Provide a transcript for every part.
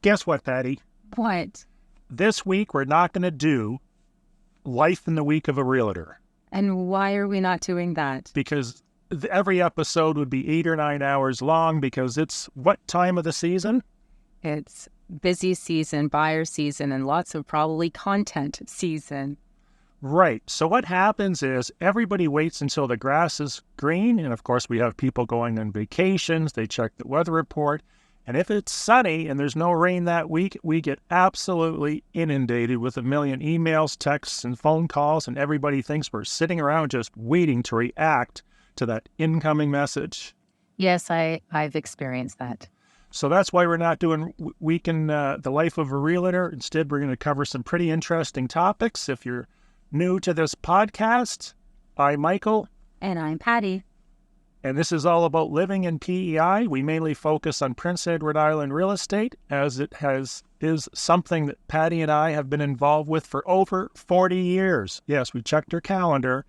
Guess what, Patty? What? This week, we're not going to do Life in the Week of a Realtor. And why are we not doing that? Because every episode would be 8 or 9 hours long because it's what time of the season? It's busy season, buyer season, and lots of probably content season. Right. So what happens is everybody waits until the grass is green. And of course, we have people going on vacations. They check the weather report. And if it's sunny and there's no rain that week, we get absolutely inundated with a million emails, texts, and phone calls. And everybody thinks we're sitting around just waiting to react to that incoming message. Yes, I've experienced that. So that's why we're not doing Week in the Life of a Realtor. Instead, we're going to cover some pretty interesting topics. If you're new to this podcast, I'm Michael. And I'm Patty. And this is all about living in PEI. We mainly focus on Prince Edward Island real estate, as it is something that Patty and I have been involved with for over 40 years. Yes, we checked her calendar.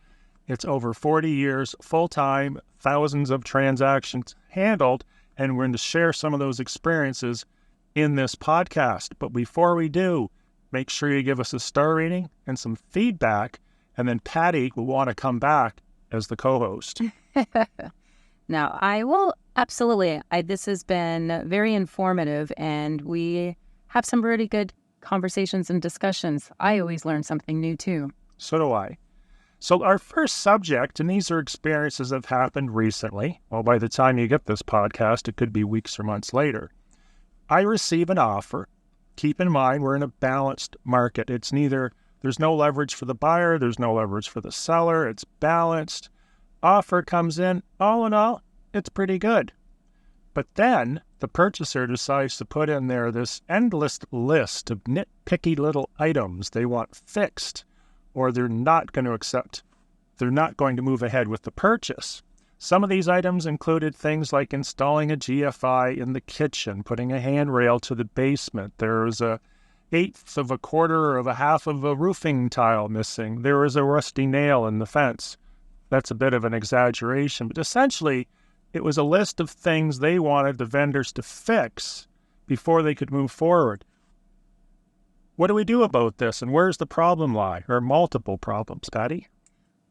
It's over 40 years, full-time, thousands of transactions handled, and we're going to share some of those experiences in this podcast. But before we do, make sure you give us a star rating and some feedback, and then Patty will want to come back as the co-host. Now, I will absolutely. This has been very informative, and we have some really good conversations and discussions. I always learn something new, too. So do I. So our first subject, and these are experiences that have happened recently. Well, by the time you get this podcast, it could be weeks or months later. I receive an offer. Keep in mind, we're in a balanced market. It's neither, there's no leverage for the buyer, there's no leverage for the seller. It's balanced. Offer comes in. All in all, it's pretty good. But then the purchaser decides to put in there this endless list of nitpicky little items they want fixed, or they're not going to accept. They're not going to move ahead with the purchase. Some of these items included things like installing a GFI in the kitchen, putting a handrail to the basement. There was a eighth of a quarter of a half of a roofing tile missing. There was a rusty nail in the fence. That's a bit of an exaggeration, but essentially it was a list of things they wanted the vendors to fix before they could move forward. What do we do about this, and where's the problem lie, or multiple problems, Patty?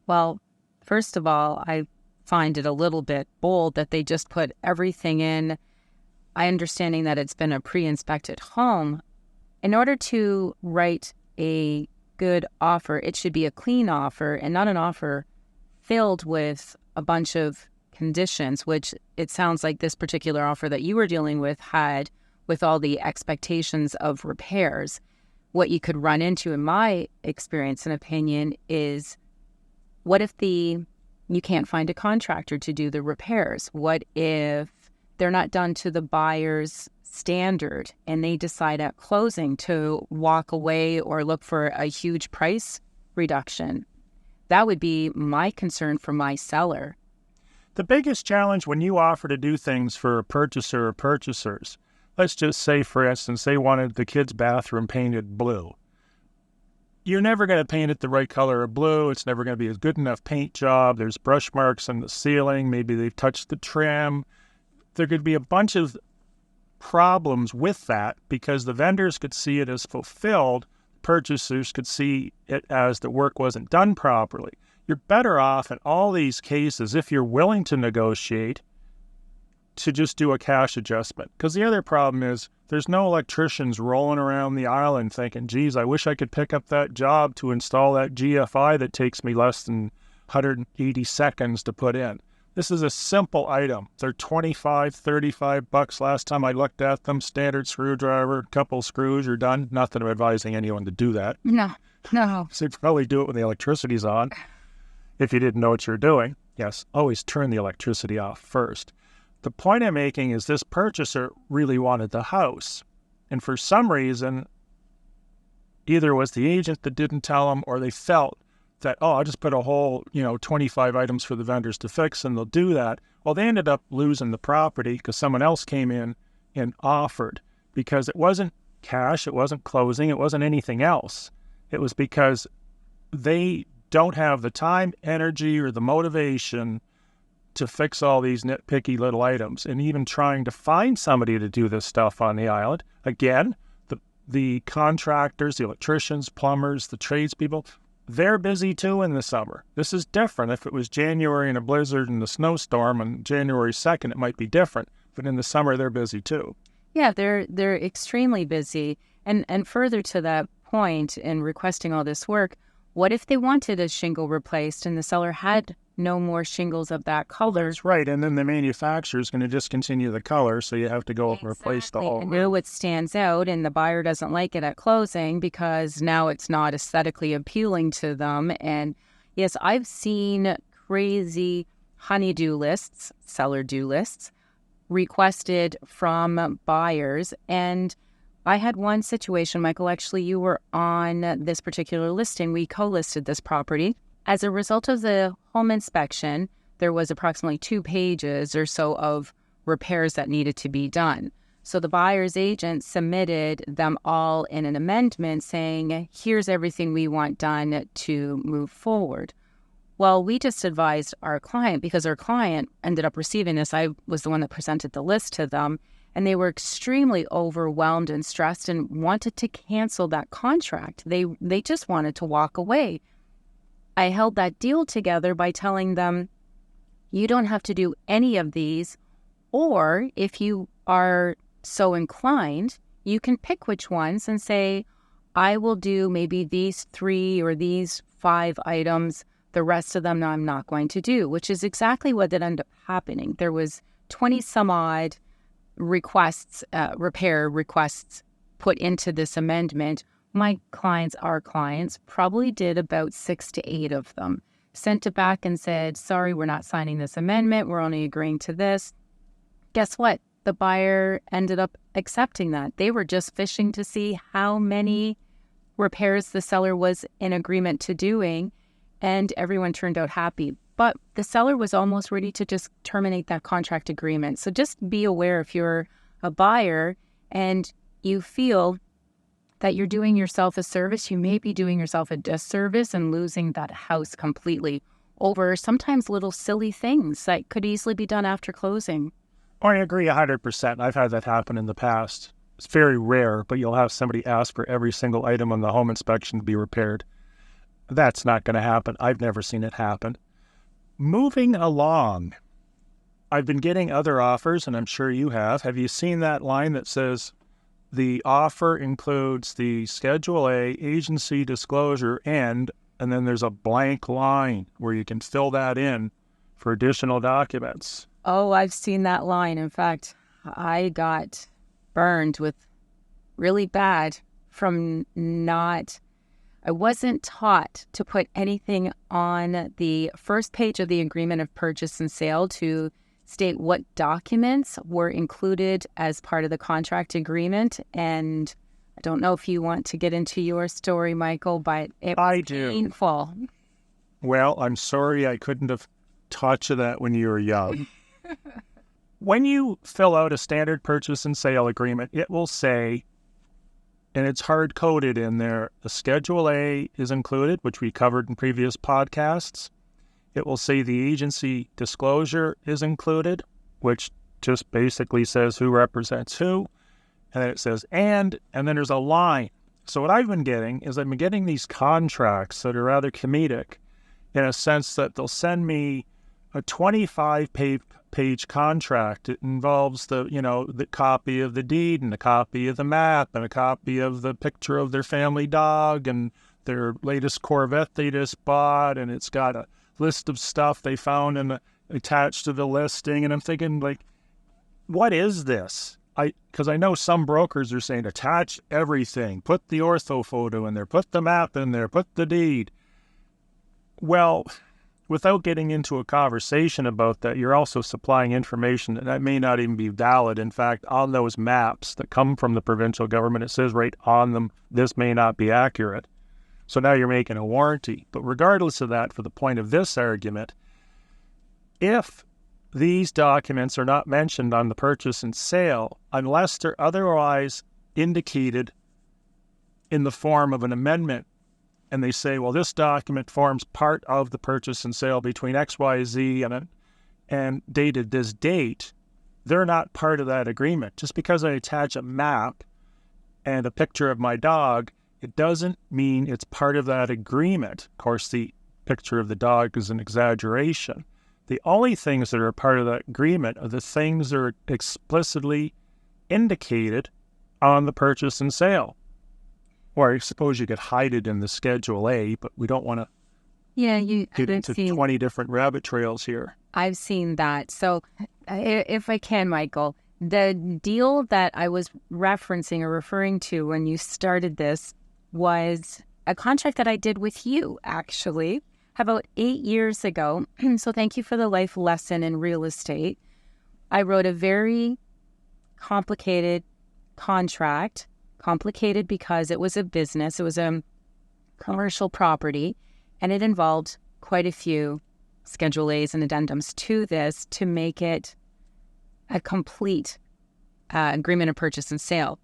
Well, first of all, I find it a little bit bold that they just put everything in. I understanding that it's been a pre-inspected home. In order to write a good offer, it should be a clean offer and not an offer filled with a bunch of conditions, which it sounds like this particular offer that you were dealing with had, with all the expectations of repairs. What you could run into, in my experience and opinion, is what if you can't find a contractor to do the repairs? What if they're not done to the buyer's standard and they decide at closing to walk away or look for a huge price reduction? That would be my concern for my seller. The biggest challenge when you offer to do things for a purchaser or purchasers, let's just say, for instance, they wanted the kids' bathroom painted blue. You're never going to paint it the right color of blue. It's never going to be a good enough paint job. There's brush marks on the ceiling. Maybe they've touched the trim. There could be a bunch of problems with that because the vendors could see it as fulfilled. Purchasers could see it as the work wasn't done properly. You're better off in all these cases, if you're willing to negotiate, to just do a cash adjustment. Because the other problem is there's no electricians rolling around the island thinking, geez, I wish I could pick up that job to install that GFI that takes me less than 180 seconds to put in. This is a simple item. They're $25, $35 last time I looked at them. Standard screwdriver, couple screws, you're done. Not that I'm advising anyone to do that. No. So you'd probably do it when the electricity's on if you didn't know what you're doing. Yes, always turn the electricity off first. The point I'm making is this purchaser really wanted the house. And for some reason, either it was the agent that didn't tell them or they felt that, oh, I'll just put a whole, 25 items for the vendors to fix and they'll do that. Well, they ended up losing the property because someone else came in and offered, because it wasn't cash, it wasn't closing, it wasn't anything else. It was because they don't have the time, energy, or the motivation to fix all these nitpicky little items, and even trying to find somebody to do this stuff on the island. Again, the contractors, the electricians, plumbers, the tradespeople, they're busy too in the summer. This is different. If it was January and a blizzard and a snowstorm on January 2nd, it might be different. But in the summer, they're busy too. Yeah, they're extremely busy. And further to that point in requesting all this work, what if they wanted a shingle replaced and the seller had no more shingles of that color? That's right. And then the manufacturer is going to discontinue the color, so you have to go and replace the whole. And now it stands out, and the buyer doesn't like it at closing because now it's not aesthetically appealing to them. And yes, I've seen crazy honey-do lists, seller-do lists, requested from buyers. And I had one situation, Michael, actually, you were on this particular listing. We co-listed this property. As a result of the home inspection, there was approximately 2 pages or so of repairs that needed to be done. So the buyer's agent submitted them all in an amendment saying, here's everything we want done to move forward. Well, we just advised our client, because our client ended up receiving this. I was the one that presented the list to them, and they were extremely overwhelmed and stressed and wanted to cancel that contract. They just wanted to walk away. I held that deal together by telling them, you don't have to do any of these, or if you are so inclined, you can pick which ones and say, I will do maybe these 3 or these 5 items. The rest of them I'm not going to do, which is exactly what ended up happening. There was 20 some odd requests, repair requests put into this amendment. My clients, our clients, probably did about 6 to 8 of them. Sent it back and said, sorry, we're not signing this amendment. We're only agreeing to this. Guess what? The buyer ended up accepting that. They were just fishing to see how many repairs the seller was in agreement to doing, and everyone turned out happy. But the seller was almost ready to just terminate that contract agreement. So just be aware, if you're a buyer and you feel that you're doing yourself a service, you may be doing yourself a disservice and losing that house completely over sometimes little silly things that could easily be done after closing. Oh, I agree 100%. I've had that happen in the past. It's very rare, but you'll have somebody ask for every single item on the home inspection to be repaired. That's not going to happen. I've never seen it happen. Moving along, I've been getting other offers, and I'm sure you have. Have you seen that line that says, the offer includes the Schedule A agency disclosure and then there's a blank line where you can fill that in for additional documents? Oh, I've seen that line. In fact, I got burned with really bad from I wasn't taught to put anything on the first page of the agreement of purchase and sale to state what documents were included as part of the contract agreement. And I don't know if you want to get into your story, Michael, but it was painful. Well, I'm sorry I couldn't have taught you that when you were young. When you fill out a standard purchase and sale agreement, it will say, and it's hard-coded in there, the Schedule A is included, which we covered in previous podcasts. It will say the agency disclosure is included, which just basically says who represents who. And then it says and then there's a line. So what I've been getting is I've been getting these contracts that are rather comedic in a sense that they'll send me a 25-page contract. It involves the copy of the deed and a copy of the map and a copy of the picture of their family dog and their latest Corvette they just bought, and it's got a list of stuff they found and attached to the listing. And I'm thinking, like, what is this? Because I know some brokers are saying attach everything, put the ortho photo in there, put the map in there, put the deed. Well, without getting into a conversation about that, you're also supplying information that may not even be valid. In fact, on those maps that come from the provincial government, it says right on them, this may not be accurate. So now you're making a warranty. But regardless of that, for the point of this argument, if these documents are not mentioned on the purchase and sale, unless they're otherwise indicated in the form of an amendment, and they say, well, this document forms part of the purchase and sale between XYZ and dated this date, they're not part of that agreement. Just because I attach a map and a picture of my dog, it doesn't mean it's part of that agreement. Of course, the picture of the dog is an exaggeration. The only things that are part of that agreement are the things that are explicitly indicated on the purchase and sale. Or I suppose you could hide it in the Schedule A, but we don't want to get into 20 different rabbit trails here. I've seen that. So if I can, Michael, the deal that I was referencing or referring to when you started this was a contract that I did with you, actually, about 8 years ago. So thank you for the life lesson in real estate. I wrote a very complicated contract, complicated because it was a business, it was a commercial property, and it involved quite a few Schedule A's and addendums to this to make it a complete agreement of purchase and sale.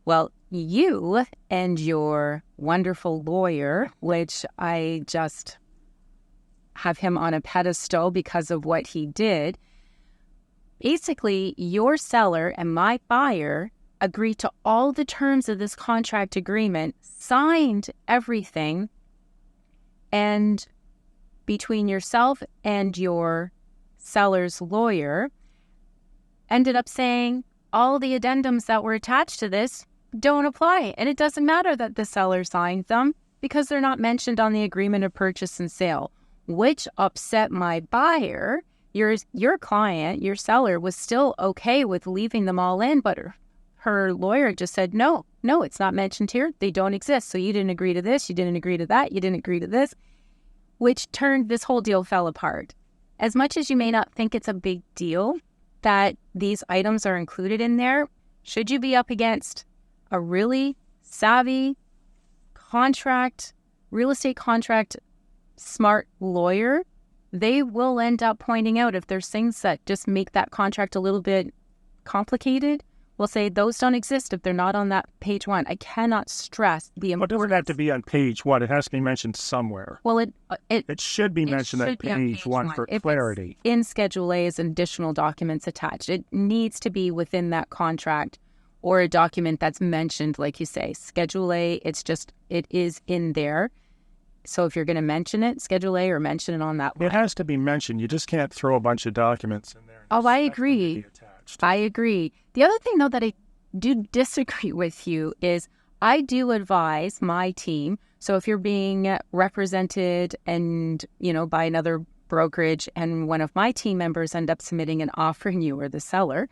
Well, you and your wonderful lawyer, which I just have him on a pedestal because of what he did, basically your seller and my buyer agreed to all the terms of this contract agreement, signed everything, and between yourself and your seller's lawyer ended up saying all the addendums that were attached to this don't apply. And it doesn't matter that the seller signed them because they're not mentioned on the agreement of purchase and sale, which upset my buyer. Your client, your seller, was still okay with leaving them all in, but her lawyer just said, no, it's not mentioned here. They don't exist. So you didn't agree to this. You didn't agree to that. You didn't agree to this, which turned this whole deal fell apart. As much as you may not think it's a big deal that these items are included in there, should you be up against a really savvy real estate contract, smart lawyer, they will end up pointing out if there's things that just make that contract a little bit complicated. We'll say those don't exist if they're not on that page one. I cannot stress the importance. It doesn't have to be on page one. It has to be mentioned somewhere. Well, it should be mentioned at page one for clarity. In Schedule A as additional documents attached. It needs to be within that contract or a document that's mentioned, like you say. Schedule A, it is in there. So if you're going to mention it, Schedule A, or mention it on that line. It has to be mentioned. You just can't throw a bunch of documents in there. Oh, I agree. I agree. The other thing, though, that I do disagree with you is I do advise my team. So if you're being represented and, by another brokerage and one of my team members end up submitting an offer and you are the seller,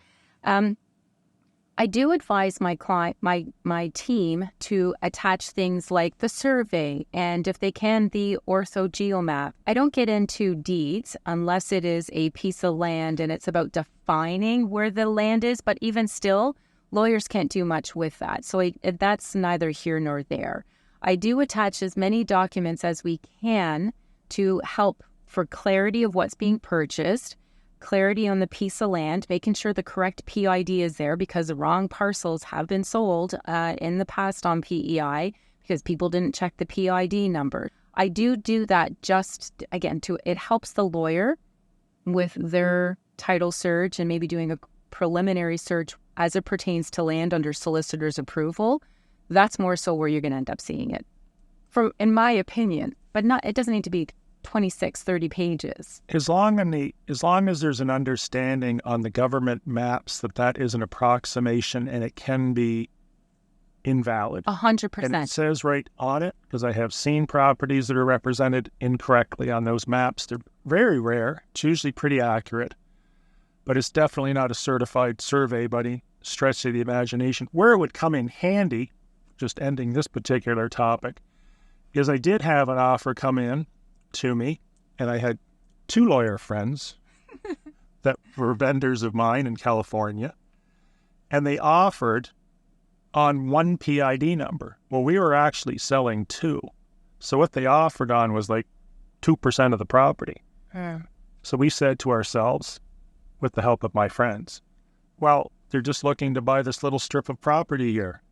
I do advise my client, my team to attach things like the survey and, if they can, the ortho geomap. I don't get into deeds unless it is a piece of land and it's about defining where the land is. But even still, lawyers can't do much with that. So that's neither here nor there. I do attach as many documents as we can to help for clarity of what's being purchased, clarity on the piece of land, making sure the correct PID is there, because the wrong parcels have been sold in the past on PEI because people didn't check the PID number. I do that just, again, it helps the lawyer with their title search and maybe doing a preliminary search as it pertains to land under solicitor's approval. That's more so where you're going to end up seeing it, in my opinion. But it doesn't need to be 26, 30 pages. As long as there's an understanding on the government maps that is an approximation and it can be invalid. 100%. And it says right on it, because I have seen properties that are represented incorrectly on those maps. They're very rare. It's usually pretty accurate, but it's definitely not a certified survey by any stretch of the imagination. Where it would come in handy, just ending this particular topic, is I did have an offer come in to me, and I had two lawyer friends that were vendors of mine in California, and they offered on one PID number. Well, we were actually selling two. So what they offered on was like 2% of the property. So we said to ourselves, with the help of my friends, well, they're just looking to buy this little strip of property here.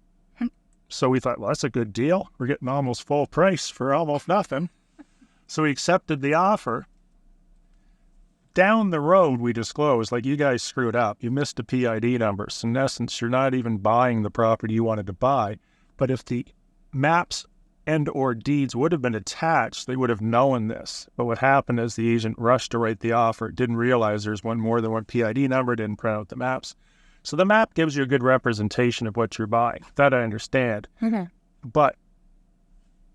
So we thought, well, that's a good deal. We're getting almost full price for almost nothing. So we accepted the offer. down the road we disclose, like, you guys screwed up, you missed the PID numbers. So in essence, you're not even buying the property you wanted to buy. But if the maps and or deeds would have been attached, they would have known this. But what happened is the agent rushed to write the offer, didn't realize there's more than one PID number, didn't print out the maps. So the map gives you a good representation of what you're buying. That I understand. Okay. But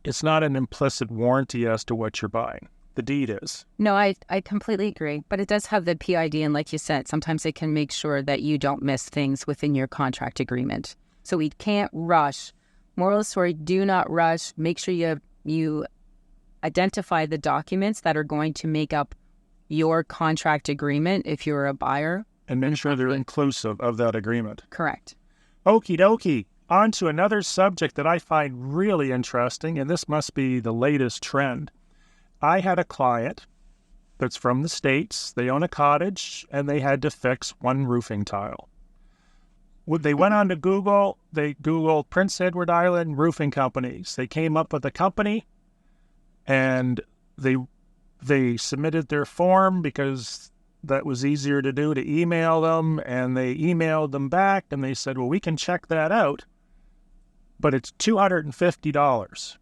it's not an implicit warranty as to what you're buying. The deed is. No, I completely agree. But it does have the PID, and like you said, sometimes it can make sure that you don't miss things within your contract agreement. So we can't rush. Moral of the story, do not rush. Make sure you identify the documents that are going to make up your contract agreement if you're a buyer. And make sure they're inclusive of that agreement. Correct. Okie dokie. On to another subject that I find really interesting, and this must be the latest trend. I had a client that's from the States. They own a cottage, and they had to fix one roofing tile. They went on to Google. They Googled Prince Edward Island roofing companies. They came up with a company, and they submitted their form because that was easier to do, to email them, and they emailed them back, and they said, well, we can check that out, but it's $250.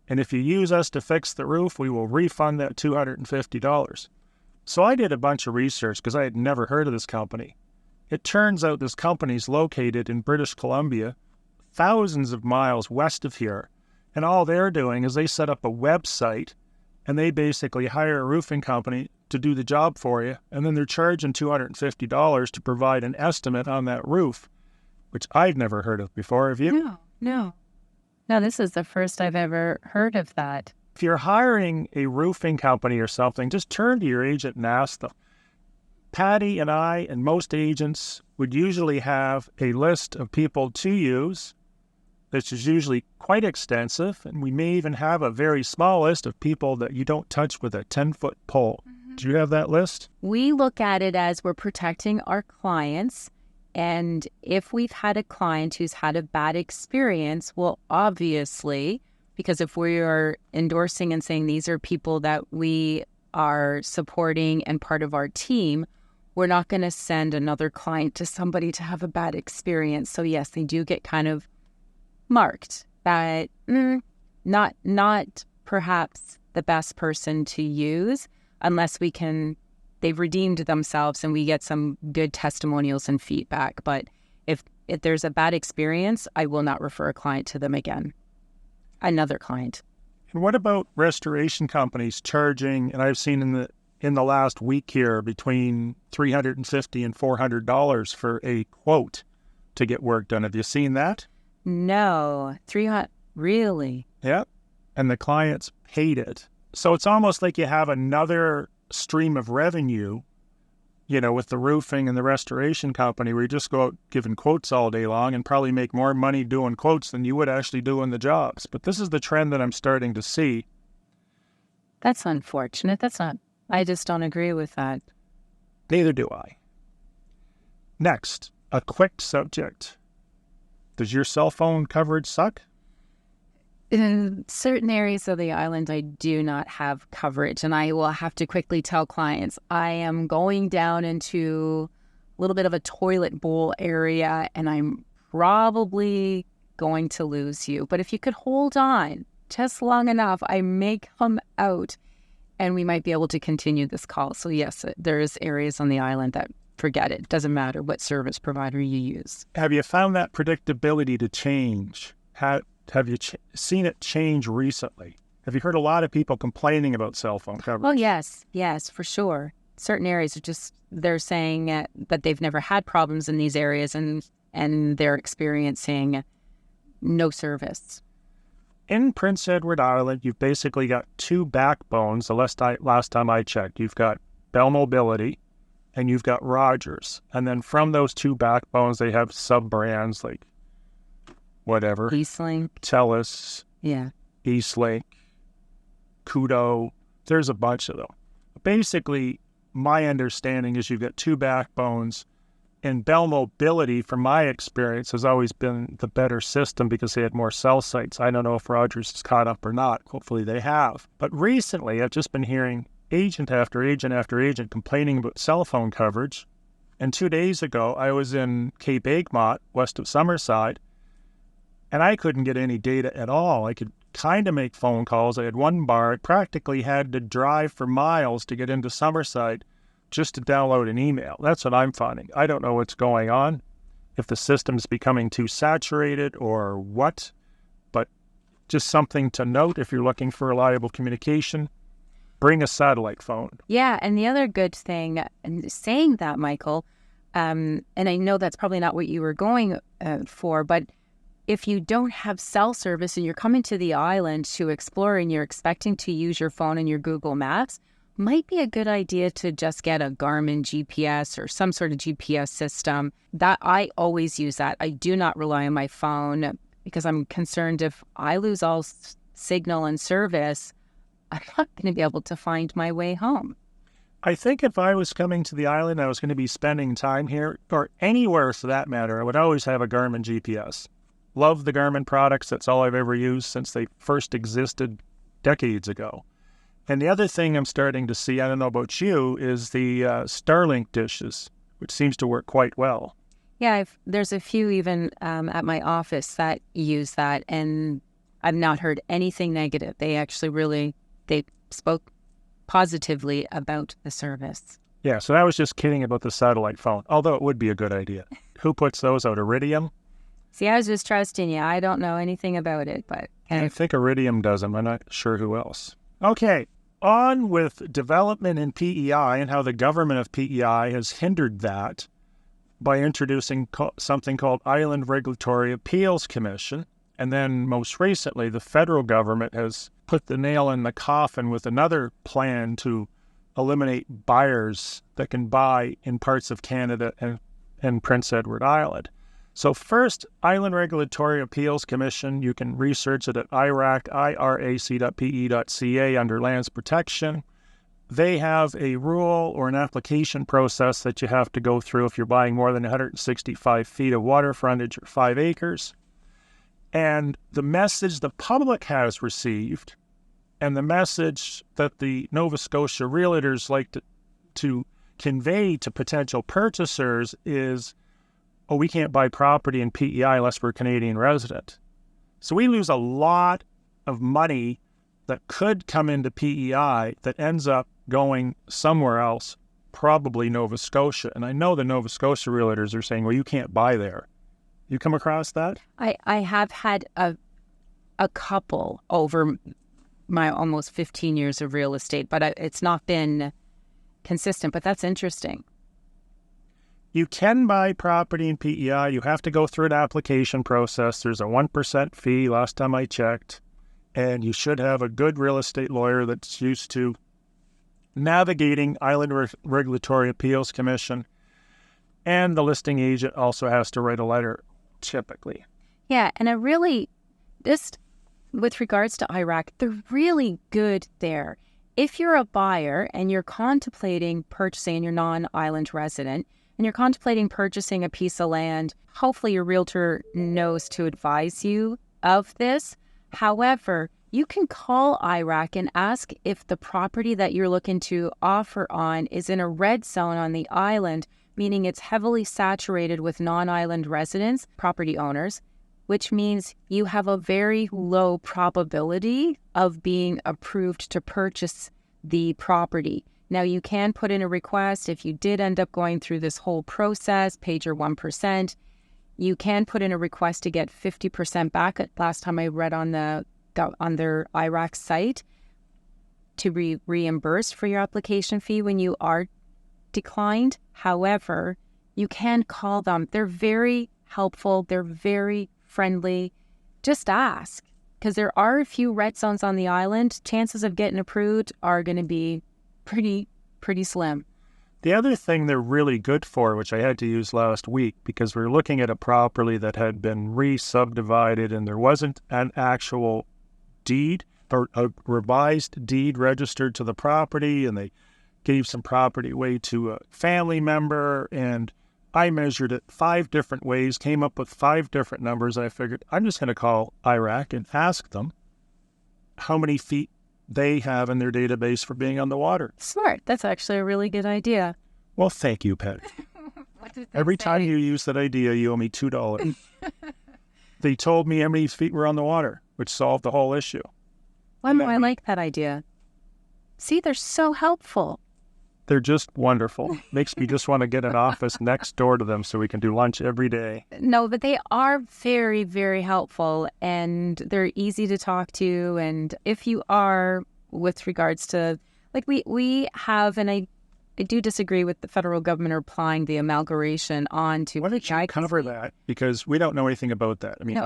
And if you use us to fix the roof, we will refund that $250. So I did a bunch of research because I had never heard of this company. It turns out this company is located in British Columbia, thousands of miles west of here, and all they're doing is they set up a website, and they basically hire a roofing company to do the job for you, and then they're charging $250 to provide an estimate on that roof, which I've never heard of before. Have you? No, this is the first I've ever heard of that. If you're hiring a roofing company or something, just turn to your agent and ask them. Patty and I and most agents would usually have a list of people to use, which is usually quite extensive, and we may even have a very small list of people that you don't touch with a 10-foot pole. Do you have that list? We look at it as we're protecting our clients, and if we've had a client who's had a bad experience, well, obviously, because if we are endorsing and saying these are people that we are supporting and part of our team, we're not going to send another client to somebody to have a bad experience. So yes, they do get kind of marked that not perhaps the best person to use unless they've redeemed themselves and we get some good testimonials and feedback. But if there's a bad experience, I will not refer a client to them again. Another client. And what about restoration companies charging, and I've seen in the last week here, between $350 and $400 for a quote to get work done. Have you seen that? No. 300, really? Yeah. And the clients paid it. So it's almost like you have another stream of revenue, with the roofing and the restoration company, where you just go out giving quotes all day long and probably make more money doing quotes than you would actually doing the jobs. But this is the trend that I'm starting to see. That's unfortunate. I just don't agree with that. Neither do I. Next, a quick subject. Does your cell phone coverage suck? In certain areas of the island, I do not have coverage, and I will have to quickly tell clients I am going down into a little bit of a toilet bowl area, and I'm probably going to lose you. But if you could hold on just long enough, I may come out, and we might be able to continue this call. So yes, there's areas on the island that forget it. Doesn't matter what service provider you use. Have you found that predictability to change? Have you seen it change recently? Have you heard a lot of people complaining about cell phone coverage? Well, yes, for sure. Certain areas they're saying that they've never had problems in these areas, and they're experiencing no service. In Prince Edward Island, you've basically got two backbones. The last time I checked, you've got Bell Mobility and you've got Rogers. And then from those two backbones, they have sub-brands like whatever. Eastlink. TELUS. Yeah. Eastlink. Kudo. There's a bunch of them. Basically, my understanding is you've got two backbones, and Bell Mobility, from my experience, has always been the better system because they had more cell sites. I don't know if Rogers is caught up or not. Hopefully they have. But recently, I've just been hearing agent after agent after agent complaining about cell phone coverage. And 2 days ago, I was in Cape Egmont, west of Summerside, and I couldn't get any data at all. I could kind of make phone calls. I had one bar. I practically had to drive for miles to get into Summerside just to download an email. That's what I'm finding. I don't know what's going on, if the system's becoming too saturated or what, but just something to note if you're looking for reliable communication. Bring a satellite phone. Yeah, and the other good thing, and saying that, Michael, and I know that's probably not what you were going for, but if you don't have cell service and you're coming to the island to explore and you're expecting to use your phone and your Google Maps, might be a good idea to just get a Garmin GPS or some sort of GPS system. That I always use that. I do not rely on my phone because I'm concerned if I lose all signal and service, I'm not going to be able to find my way home. I think if I was coming to the island, I was going to be spending time here, or anywhere for that matter, I would always have a Garmin GPS. Love the Garmin products. That's all I've ever used since they first existed decades ago. And the other thing I'm starting to see, I don't know about you, is the Starlink dishes, which seems to work quite well. Yeah, there's a few even at my office that use that, and I've not heard anything negative. They actually they spoke positively about the service. Yeah, so I was just kidding about the satellite phone, although it would be a good idea. Who puts those out? Iridium? See, I was just trusting you. I don't know anything about it, but... I think Iridium does them. I'm not sure who else. Okay, on with development in PEI and how the government of PEI has hindered that by introducing something called Island Regulatory Appeals Commission. And then most recently, the federal government has put the nail in the coffin with another plan to eliminate buyers that can buy in parts of Canada and Prince Edward Island. So first, Island Regulatory Appeals Commission, you can research it at irac.pe.ca under Lands Protection. They have a rule or an application process that you have to go through if you're buying more than 165 feet of water frontage or 5 acres. And the message the public has received, and the message that the Nova Scotia realtors like to convey to potential purchasers is, oh, we can't buy property in PEI unless we're a Canadian resident. So we lose a lot of money that could come into PEI that ends up going somewhere else, probably Nova Scotia. And I know the Nova Scotia realtors are saying, well, you can't buy there. You come across that? I have had a couple over my almost 15 years of real estate, but it's not been consistent. But that's interesting. You can buy property in PEI. You have to go through an application process. There's a 1% fee last time I checked. And you should have a good real estate lawyer that's used to navigating Island Regulatory Appeals Commission. And the listing agent also has to write a letter, typically. Yeah, and just with regards to IRAC, they're really good there. If you're a buyer and you're contemplating purchasing and you're non-island resident, and you're contemplating purchasing a piece of land, hopefully your realtor knows to advise you of this. However, you can call IRAC and ask if the property that you're looking to offer on is in a red zone on the island, meaning it's heavily saturated with non-island residents, property owners, which means you have a very low probability of being approved to purchase the property. Now, you can put in a request if you did end up going through this whole process, paid your 1%. You can put in a request to get 50% back. Last time I read on their IRAC site to be reimbursed for your application fee when you are declined. However, you can call them. They're very helpful. They're very friendly. Just ask, because there are a few red zones on the island. Chances of getting approved are going to be pretty slim. The other thing they're really good for, which I had to use last week, because we were looking at a property that had been re-subdivided and there wasn't an actual deed or a revised deed registered to the property, and they gave some property away to a family member, and I measured it 5 different ways, came up with 5 different numbers, and I figured I'm just going to call IRAC and ask them how many feet they have in their database for being on the water. Smart. That's actually a really good idea. Well, thank you, Pat. What did they Every say? time you use that idea, you owe me $2. They told me how many feet were on the water, which solved the whole issue. Why do I like that idea? See, they're so helpful. They're just wonderful. Makes me just want to get an office next door to them so we can do lunch every day. No, but they are very, very helpful, and they're easy to talk to. And if you are, with regards to, like, we have, and I do disagree with the federal government applying the amalgamation onto. Why don't you cover that? Because we don't know anything about that. I mean,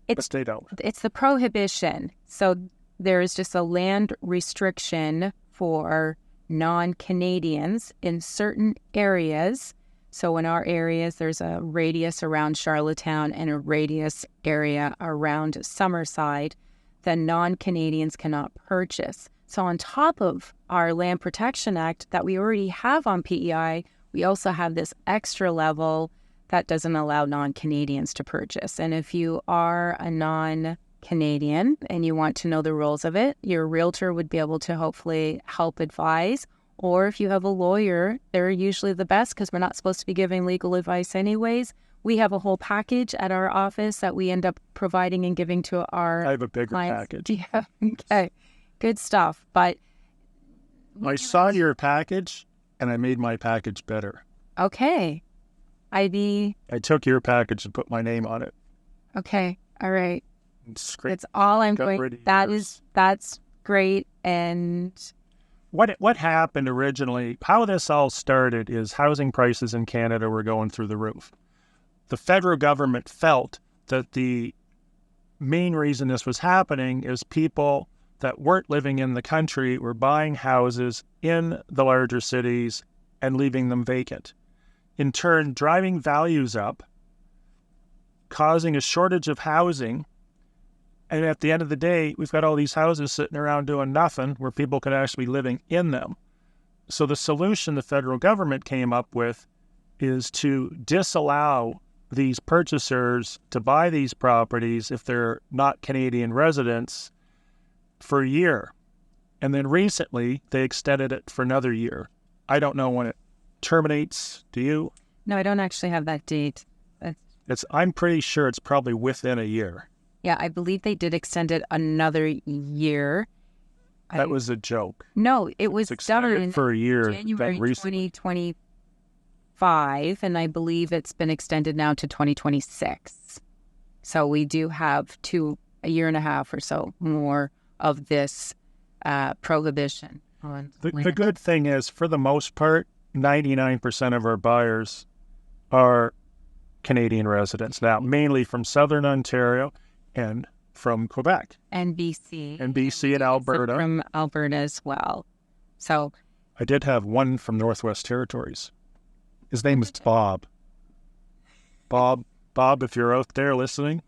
it's they don't. It's the prohibition. So there is just a land restriction for non-Canadians in certain areas. So in our areas, there's a radius around Charlottetown and a radius area around Summerside that non-Canadians cannot purchase. So on top of our Land Protection Act that we already have on PEI, we also have this extra level that doesn't allow non-Canadians to purchase. And if you are a non-Canadian and you want to know the rules of it, your realtor would be able to hopefully help advise. Or if you have a lawyer, they're usually the best because we're not supposed to be giving legal advice anyways. We have a whole package at our office that we end up providing and giving to our I have a bigger clients. package. Yeah, okay. Good stuff. But I saw your package and I made my package better. okay. I took your package and put my name on it. Okay. All right. That's all I'm going. That's great. And what happened originally, how this all started is housing prices in Canada were going through the roof. The federal government felt that the main reason this was happening is people that weren't living in the country were buying houses in the larger cities and leaving them vacant. In turn, driving values up, causing a shortage of housing. And at the end of the day, we've got all these houses sitting around doing nothing where people could actually be living in them. So the solution the federal government came up with is to disallow these purchasers to buy these properties if they're not Canadian residents for a year. And then recently, they extended it for another year. I don't know when it terminates. Do you? no, I don't actually have that date. I'm pretty sure it's probably within a year. Yeah, I believe they did extend it another year. That was a joke. No, it was done for a year. January 2025, and I believe it's been extended now to 2026. So we do have a year and a half or so more of this prohibition on land. The good thing is, for the most part, 99% of our buyers are Canadian residents now, mainly from Southern Ontario and from Quebec. And BC. And BC and Alberta. From Alberta as well. So I did have one from Northwest Territories. His name is Bob. Bob, if you're out there listening,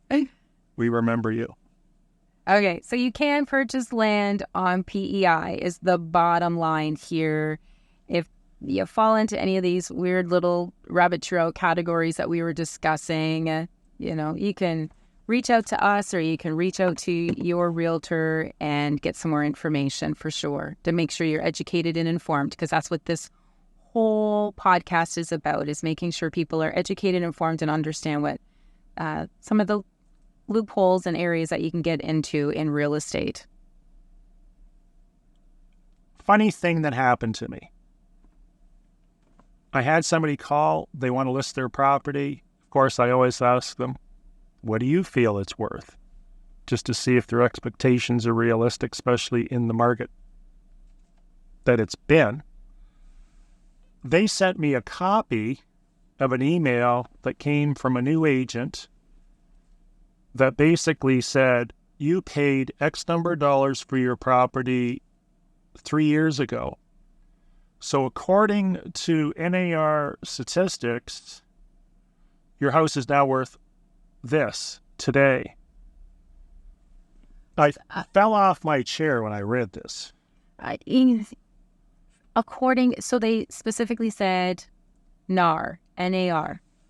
we remember you. okay, so you can purchase land on PEI is the bottom line here. If you fall into any of these weird little rabbit trail categories that we were discussing, you can reach out to us or you can reach out to your realtor and get some more information for sure to make sure you're educated and informed, because that's what this whole podcast is about, is making sure people are educated, informed, and understand what some of the loopholes and areas that you can get into in real estate. Funny thing that happened to me. I had somebody call. They want to list their property. Of course, I always ask them, what do you feel it's worth? Just to see if their expectations are realistic, especially in the market that it's been. They sent me a copy of an email that came from a new agent that basically said, you paid X number of dollars for your property 3 years ago. So according to NAR statistics, your house is now worth this today. I fell off my chair when I read this. So they specifically said NAR.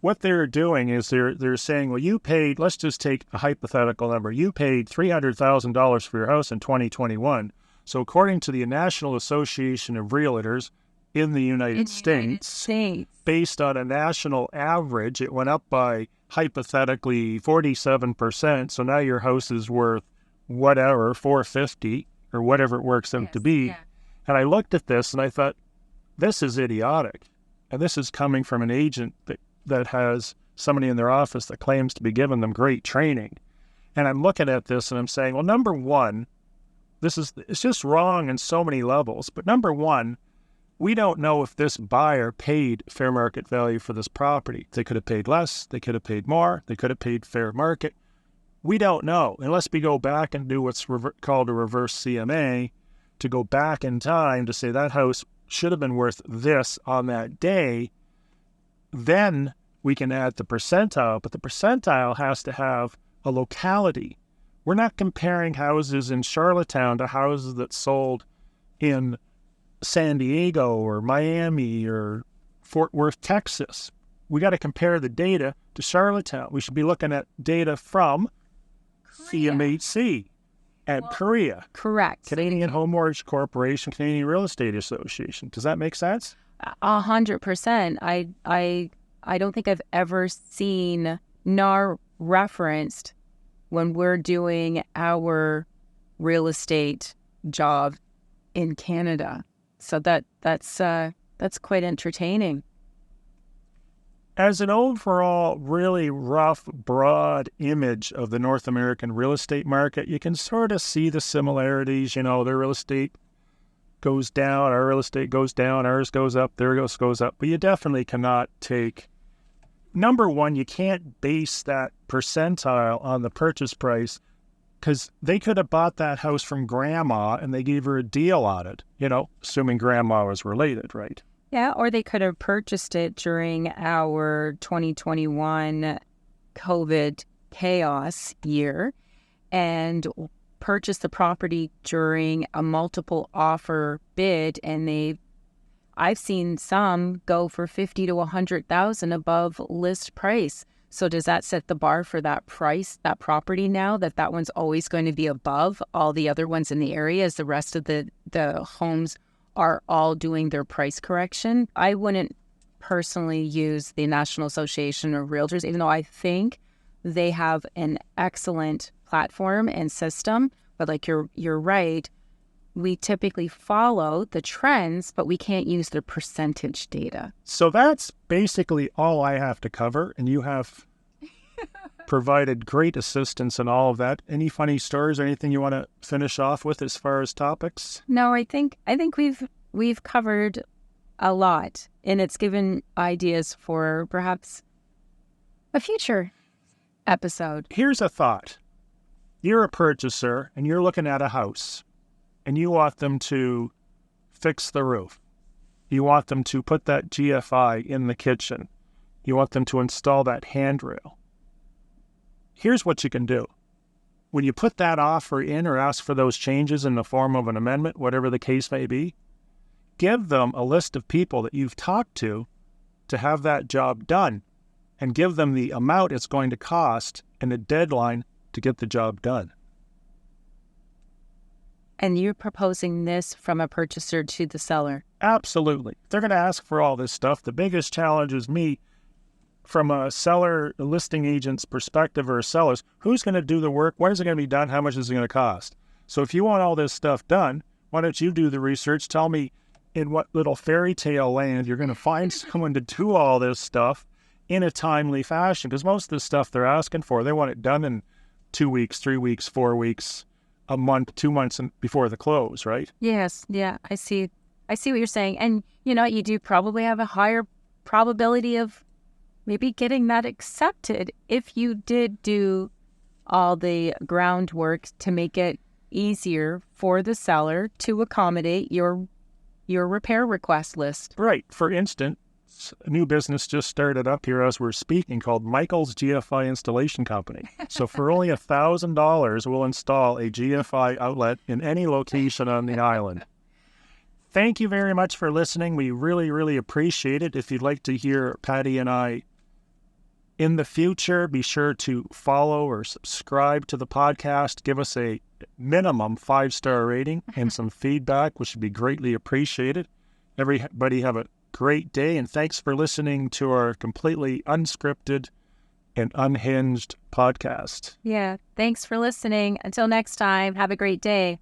What they're doing is they're saying, well, you paid, let's just take a hypothetical number. You paid $300,000 for your house in 2021. So according to the National Association of Realtors in the United States, based on a national average, it went up by hypothetically 47%. So now your house is worth whatever, 450 or whatever it works out to be. Yeah. And I looked at this and I thought, this is idiotic. And this is coming from an agent that has somebody in their office that claims to be giving them great training. And I'm looking at this and I'm saying, well, number one, it's just wrong in so many levels. But number one, we don't know if this buyer paid fair market value for this property. They could have paid less. They could have paid more. They could have paid fair market. We don't know unless we go back and do what's called a reverse CMA, to go back in time to say that house should have been worth this on that day. Then we can add the percentile, but the percentile has to have a locality. We're not comparing houses in Charlottetown to houses that sold in San Diego or Miami or Fort Worth, Texas. We got to compare the data to Charlottetown. We should be looking at data from CMHC and Korea. Correct. Canadian Home Mortgage Corporation, Canadian Real Estate Association. Does that make sense? 100%. I don't think I've ever seen NAR referenced when we're doing our real estate job in Canada. So that's quite entertaining. As an overall really rough, broad image of the North American real estate market, you can sort of see the similarities. You know, their real estate goes down, our real estate goes down, ours goes up, theirs goes up. But you definitely cannot take... Number one, you can't base that percentile on the purchase price, because they could have bought that house from grandma and they gave her a deal on it, you know, assuming grandma was related, right? Yeah, or they could have purchased it during our 2021 COVID chaos year and purchased the property during a multiple offer bid, and I've seen some go for $50,000 to $100,000 above list price. So does that set the bar for that price, that property now, that one's always going to be above all the other ones in the area as the rest of the homes are all doing their price correction? I wouldn't personally use the National Association of Realtors, even though I think they have an excellent platform and system. But like you're right, we typically follow the trends, but we can't use the percentage data. So that's basically all I have to cover, and you have provided great assistance in all of that. Any funny stories or anything you want to finish off with as far as topics? No, I think we've covered a lot, and it's given ideas for perhaps a future episode. Here's a thought. You're a purchaser, and you're looking at a house, and you want them to fix the roof. You want them to put that GFI in the kitchen. You want them to install that handrail. Here's what you can do. When you put that offer in or ask for those changes in the form of an amendment, whatever the case may be, give them a list of people that you've talked to have that job done, and give them the amount it's going to cost and a deadline to get the job done. And you're proposing this from a purchaser to the seller? Absolutely. They're going to ask for all this stuff. The biggest challenge is me, from a seller, a listing agent's perspective, or a seller's, who's going to do the work? When is it going to be done? How much is it going to cost? So if you want all this stuff done, why don't you do the research? Tell me in what little fairy tale land you're going to find someone to do all this stuff in a timely fashion. Because most of the stuff they're asking for, they want it done in 2 weeks, 3 weeks, 4 weeks, a month, 2 months before the close, right? Yes. Yeah, I see what you're saying. And, you know, you do probably have a higher probability of maybe getting that accepted if you did do all the groundwork to make it easier for the seller to accommodate your repair request list. Right. For instance, a new business just started up here as we're speaking called Michael's GFI Installation Company. So for only $1,000, we'll install a GFI outlet in any location on the island. Thank you very much for listening. We really, really appreciate it. If you'd like to hear Patty and I In the future, be sure to follow or subscribe to the podcast. Give us a minimum 5-star rating and some feedback, which would be greatly appreciated. Everybody have a great day, and thanks for listening to our completely unscripted and unhinged podcast. Yeah. Thanks for listening. Until next time, have a great day.